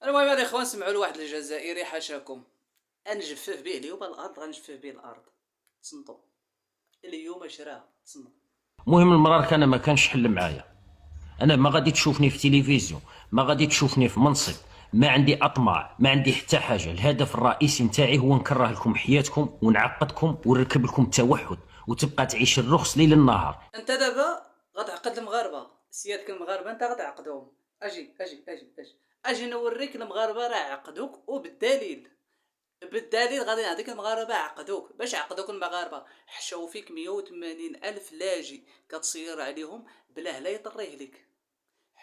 المهم الاخوان سمعوا لواحد الجزائري حاشاكم. غنجفف به اليوم الارض، غنجفف به الارض. تصنتوا اليوم شراها تصنت. المهم المرار كان ما كانش حل معايا. انا ما غادي تشوفني في تلفزيون، ما غادي تشوفني في منصب، ما عندي اطماع، ما عندي حتى حاجه. الهدف الرئيسي نتاعي هو نكره لكم حياتكم ونعقدكم ونركب لكم التوحد وتبقى تعيش الرخص ليل النهار. انت دابا غتعقد المغاربه، سيادك المغاربه انت غتعقدهم. اجي نوريك المغاربه راه عقدوك وبالدليل. بالدليل غادي نعطيك المغاربه عقدوك. باش عقدوك المغاربه؟ حشاو فيك 180 الف لاجئ كتصير عليهم بلا لا يطريه لك.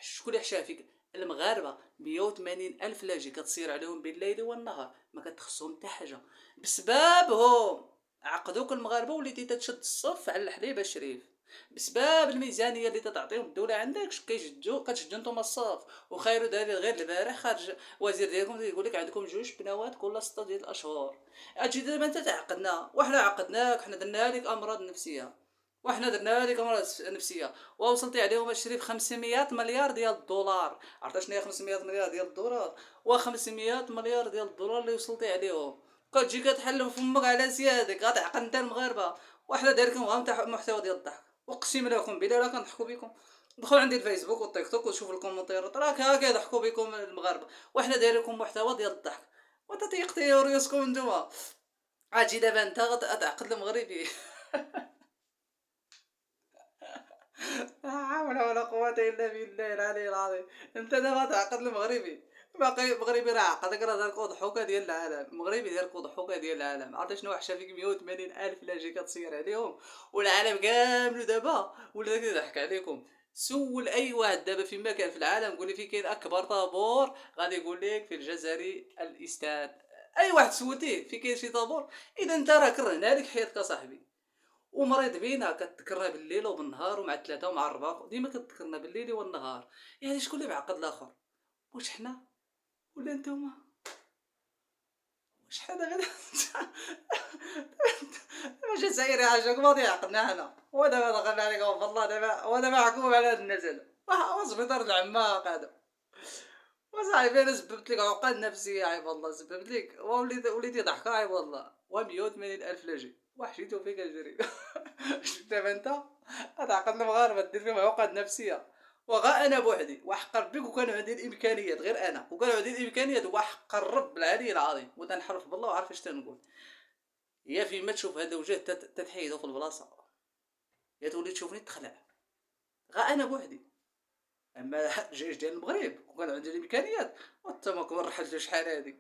شكون اللي حشا فيك؟ المغاربه 180 الف لاجئ كتصير عليهم بالليل والنهار، ما كتخصهم حتى حاجه. بسببهم عقدوك المغاربه وليتي تشد الصف على الحليب الشريف. بسبب الميزانيه اللي تعطيهم الدوله عندك كتشدوا نتوما الصف. وخير دليل غير البارح خرج وزير ديالكم يقول لك عندكم جوج بنوات كل 6 ديال الاشهر. اجي دابا انت تعقدنا وحنا عقدناك، حنا درنا لك امراض نفسيه. وحنا درنا لك امراض نفسيه ووصلتي عليهم الشريف 500 مليار ديال الدولار. عرفت شنو هي 500 مليار ديال الدولار؟ و500 مليار ديال الدولار اللي وصلتي عليهم كتجي كتحل فمك على سيادك. غتعقد انت المغاربه. وحنا دايركم غير محتوى ديال الضحك. اقسم لكم بالله لا كنضحكوا بكم. دخلوا عندي الفيسبوك والتيك توك وشوفوا الكومنتيرات راك ها كيضحكوا بكم المغاربه. وحنا داير لكم محتوى ديال الضحك. وتتيقتي ريوسكم نتوما. اجي دابا انت غتعقد المغربي. لا حول ولا قوة إلا بالله العلي العظيم. أنت دابا تعقد المغربي. باقي المغربي راه عقدك، راه دارك ضحوكة ديال العالم. المغربي دارك ضحوكة ديال العالم. عرفتي شنو وحشة فيك 180 ألف لاجئ كتصير عليهم والعالم كامل دابا ولا كيضحك عليكم. سول أي واحد دابا فيما كان في العالم قول لي فين كاين أكبر طابور، غادي يقول لك في الجزائري الإستاد. أي واحد سولتيه فين كاين شي طابور. إذا أنت راه كرهنا لك حياتك أصاحبي. ومريض بينا كتذكرنا بالليل وبالنهار ومع الثلاثة ومع الربعة ديما كتذكرنا بالليل والنهار. يعني شكون اللي معقد الاخر؟ واش حنا ولا نتوما؟ واش حنا دابا؟ دابا جزائري عاشوك ماضي عقدنا حنا ودابا دخلنا عليك والله دابا ودابا حكومة على هاد الناس هادو وسبيطار العماق هذا. وصاحبي انا سببت لك عقد نفسية عيب الله سببت لك وليدي ضحكة عيب الله. و180 الف لاجئ وحشيتو فيك الجري. دابا انت غتعقد المغاربه دير فيهم عقد نفسيه. وغا انا بوحدي وحق ربي وكان عندي الامكانيات غير انا وكان عندي الامكانيات وحق الرب العلي العظيم وتنحرف بالله وعارف اش تنقول. يا فيما تشوف هذا وجه تتحيدو في البلاصه يا تولي تشوفني تخلع. غا انا بوحدي. اما الجيش ديال المغرب وكان عندي الامكانيات وانت ما كون رحلت شحال هادي.